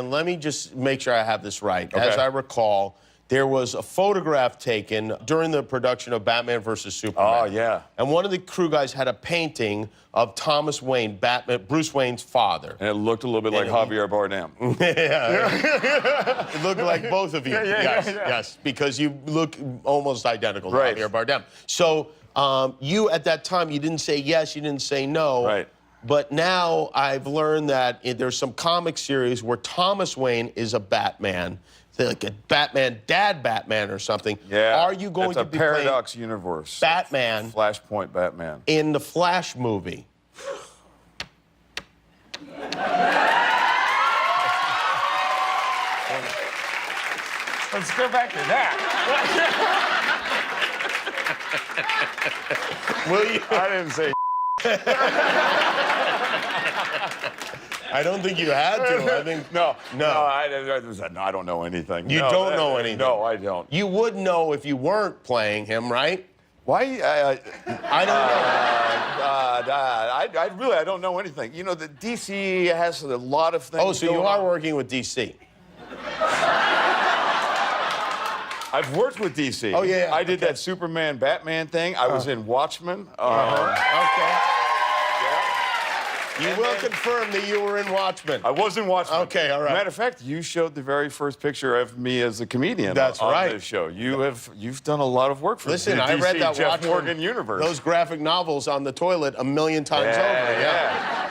And let me just make sure I have this right. Okay. As I recall, there was a photograph taken during the production of Batman versus Superman. Oh, yeah. And one of the crew guys had a painting of Thomas Wayne, Bruce Wayne's father. And it looked a little bit like Javier Bardem. Yeah. It looked like both of you. Yeah. Yes, because you look almost identical to Right. Javier Bardem. So you, at that time, you didn't say yes, you didn't say no. Right. But now I've learned that there's some comic series where Thomas Wayne is a Batman, like a Dad Batman or something. Yeah. Are you going to be It's a paradox universe. Batman Flashpoint Batman. in the Flash movie? Let's go back to that. Will you? I didn't say. I don't think you had to. I think No. No. I don't know anything. You don't know anything. No, I don't. You would know if you weren't playing him, right? Why? I don't know. I don't know anything. You know, the DC has a lot of things. Oh, so you going are on. working with DC. I've worked with DC. Oh, yeah, I did okay. that Superman Batman thing. I was in Watchmen. Okay. Yeah. You And will then- confirm that you were in Watchmen. I was in Watchmen. Okay, all right. Matter of fact, you showed the very first picture of me as a comedian. That's on right. this show. You've done a lot of work for Listen, the I DC read that Jeff Watchmen, Morgan universe. those graphic novels on the toilet a million times over.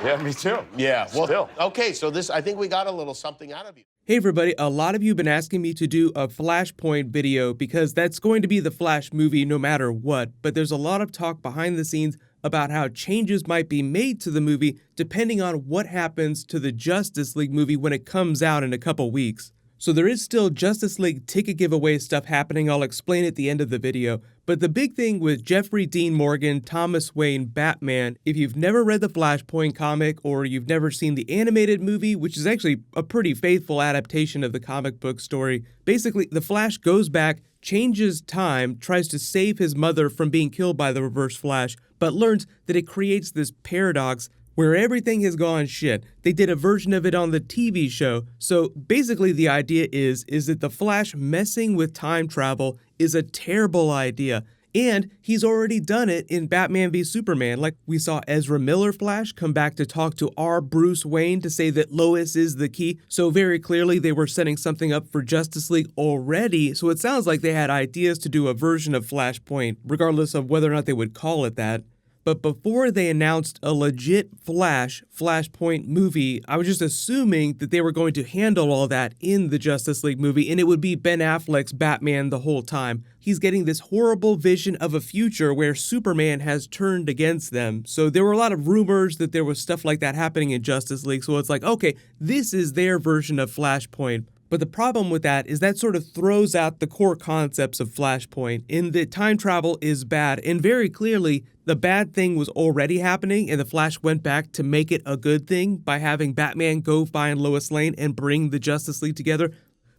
Yeah, me too. Yeah. Well, Still. okay, so I think we got a little something out of you. Hey everybody, a lot of you have been asking me to do a Flashpoint video because that's going to be the Flash movie no matter what, but there's a lot of talk behind the scenes about how changes might be made to the movie depending on what happens to the Justice League movie when it comes out in a couple weeks. So there is still Justice League ticket giveaway stuff happening. I'll explain at the end of the video. But the big thing with Jeffrey Dean Morgan, Thomas Wayne, Batman, if you've never read the Flashpoint comic or you've never seen the animated movie, which is actually a pretty faithful adaptation of the comic book story, basically the Flash goes back, changes time, tries to save his mother from being killed by the Reverse Flash, but learns that it creates this paradox where everything has gone shit. They did a version of it on the TV show. So basically the idea is that the Flash messing with time travel is a terrible idea. And he's already done it in Batman v Superman. Like we saw Ezra Miller Flash come back to talk to our Bruce Wayne to say that Lois is the key. So very clearly they were setting something up for Justice League already. So it sounds like they had ideas to do a version of Flashpoint, regardless of whether or not they would call it that. But before they announced a legit Flashpoint movie, I was just assuming that they were going to handle all that in the Justice League movie, and it would be Ben Affleck's Batman the whole time. He's getting this horrible vision of a future where Superman has turned against them. So there were a lot of rumors that there was stuff like that happening in Justice League, so it's like, okay, this is their version of Flashpoint. But the problem with that is that sort of throws out the core concepts of Flashpoint in that time travel is bad, and very clearly the bad thing was already happening and the Flash went back to make it a good thing by having Batman go find Lois Lane and bring the Justice League together.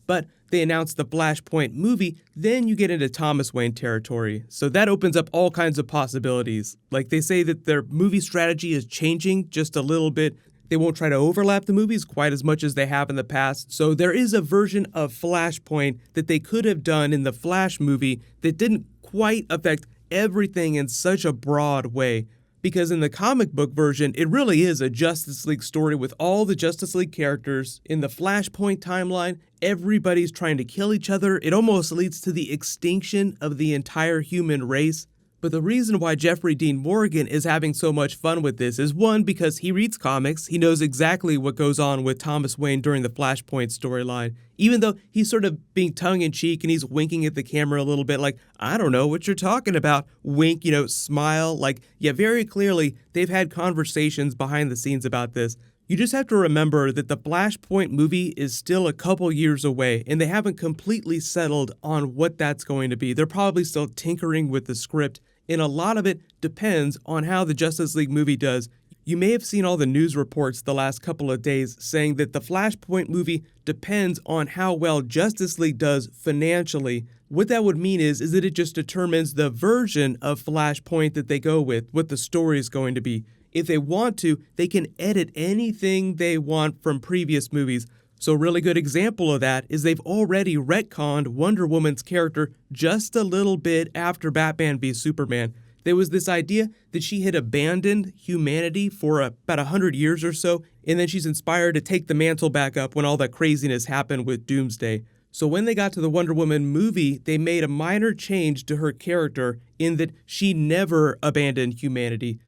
But they announced the Flashpoint movie, then you get into Thomas Wayne territory. So that opens up all kinds of possibilities. Like they say that their movie strategy is changing just a little bit. They won't try to overlap the movies quite as much as they have in the past. So there is a version of Flashpoint that they could have done in the Flash movie that didn't quite affect everything in such a broad way. Because in the comic book version, it really is a Justice League story with all the Justice League characters. In the Flashpoint timeline, everybody's trying to kill each other. It almost leads to the extinction of the entire human race. But the reason why Jeffrey Dean Morgan is having so much fun with this is one, because he reads comics, he knows exactly what goes on with Thomas Wayne during the Flashpoint storyline, even though he's sort of being tongue-in-cheek and he's winking at the camera a little bit like, I don't know what you're talking about, wink, smile, like, yeah, very clearly they've had conversations behind the scenes about this. You just have to remember that the Flashpoint movie is still a couple years away, and they haven't completely settled on what that's going to be. They're probably still tinkering with the script, and a lot of it depends on how the Justice League movie does. You may have seen all the news reports the last couple of days saying that the Flashpoint movie depends on how well Justice League does financially. What that would mean is that it just determines the version of Flashpoint that they go with, what the story is going to be. If they want to, they can edit anything they want from previous movies. So a really good example of that is they've already retconned Wonder Woman's character just a little bit after Batman v Superman. There was this idea that she had abandoned humanity for about 100 years or so, and then she's inspired to take the mantle back up when all that craziness happened with Doomsday. So when they got to the Wonder Woman movie, they made a minor change to her character in that she never abandoned humanity.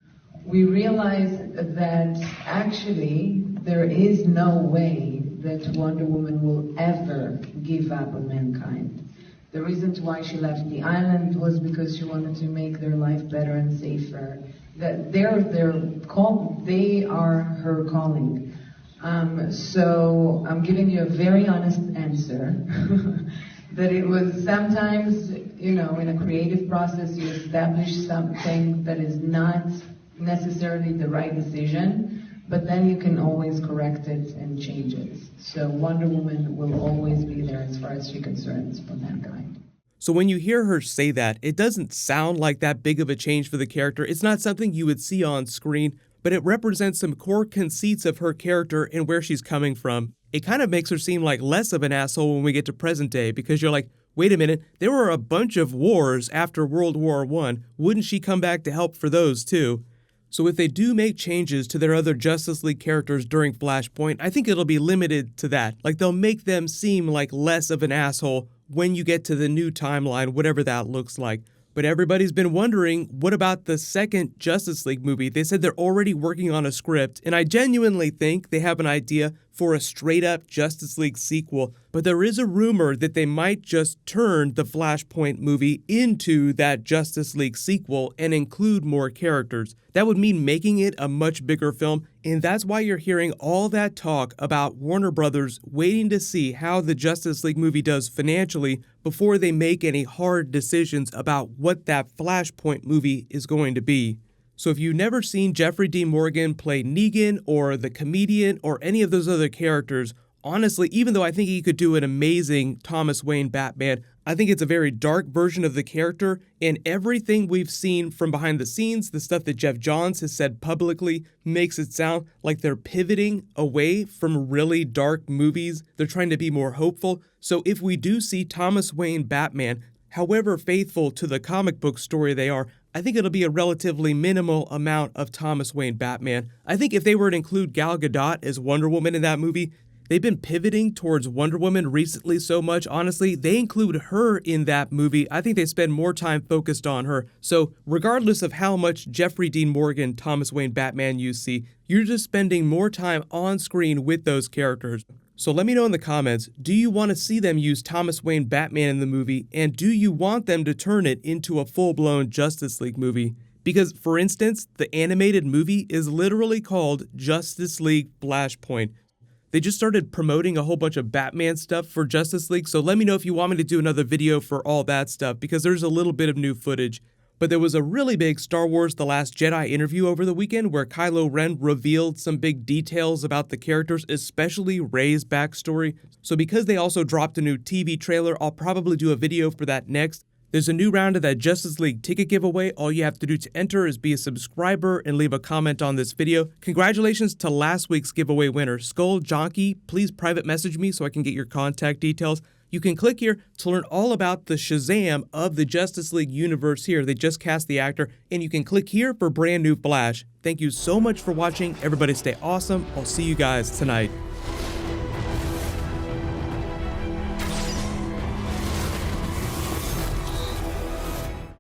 We realized that actually there is no way that Wonder Woman will ever give up on mankind. The reason why she left the island was because she wanted to make their life better and safer. That they are her calling. So I'm giving you a very honest answer. That it was sometimes, in a creative process, you establish something that is not necessarily the right decision, but then you can always correct it and change it. So Wonder Woman will always be there as far as she's concerned for mankind. So when you hear her say that, it doesn't sound like that big of a change for the character. It's not something you would see on screen, but it represents some core conceits of her character and where she's coming from. It kind of makes her seem like less of an asshole when we get to present day, because you're like, wait a minute, there were a bunch of wars after World War I. Wouldn't she come back to help for those too? So if they do make changes to their other Justice League characters during Flashpoint, I think it'll be limited to that. Like, they'll make them seem like less of an asshole when you get to the new timeline, whatever that looks like. But everybody's been wondering, what about the second Justice League movie? They said they're already working on a script, and I genuinely think they have an idea for a straight-up Justice League sequel, but there is a rumor that they might just turn the Flashpoint movie into that Justice League sequel and include more characters. That would mean making it a much bigger film, and that's why you're hearing all that talk about Warner Brothers waiting to see how the Justice League movie does financially before they make any hard decisions about what that Flashpoint movie is going to be. So if you've never seen Jeffrey Dean Morgan play Negan or the comedian or any of those other characters, honestly, even though I think he could do an amazing Thomas Wayne Batman, I think it's a very dark version of the character, and everything we've seen from behind the scenes, the stuff that Jeff Johns has said publicly, makes it sound like they're pivoting away from really dark movies. They're trying to be more hopeful. So if we do see Thomas Wayne Batman, however faithful to the comic book story they are, I think it'll be a relatively minimal amount of Thomas Wayne Batman. I think if they were to include Gal Gadot as Wonder Woman in that movie, they've been pivoting towards Wonder Woman recently so much. Honestly, they include her in that movie. I think they spend more time focused on her. So regardless of how much Jeffrey Dean Morgan, Thomas Wayne Batman you see, you're just spending more time on screen with those characters. So let me know in the comments, do you want to see them use Thomas Wayne Batman in the movie, and do you want them to turn it into a full-blown Justice League movie? Because, for instance, the animated movie is literally called Justice League Flashpoint. They just started promoting a whole bunch of Batman stuff for Justice League, so let me know if you want me to do another video for all that stuff, because there's a little bit of new footage. But there was a really big Star Wars The Last Jedi interview over the weekend where Kylo Ren revealed some big details about the characters, especially Rey's backstory. So because they also dropped a new TV trailer, I'll probably do a video for that next. There's a new round of that Justice League ticket giveaway. All you have to do to enter is be a subscriber and leave a comment on this video. Congratulations to last week's giveaway winner, Skull Jonky. Please private message me so I can get your contact details. You can click here to learn all about the Shazam of the Justice League universe here. They just cast the actor, and you can click here for brand new Flash. Thank you so much for watching. Everybody stay awesome. I'll see you guys tonight.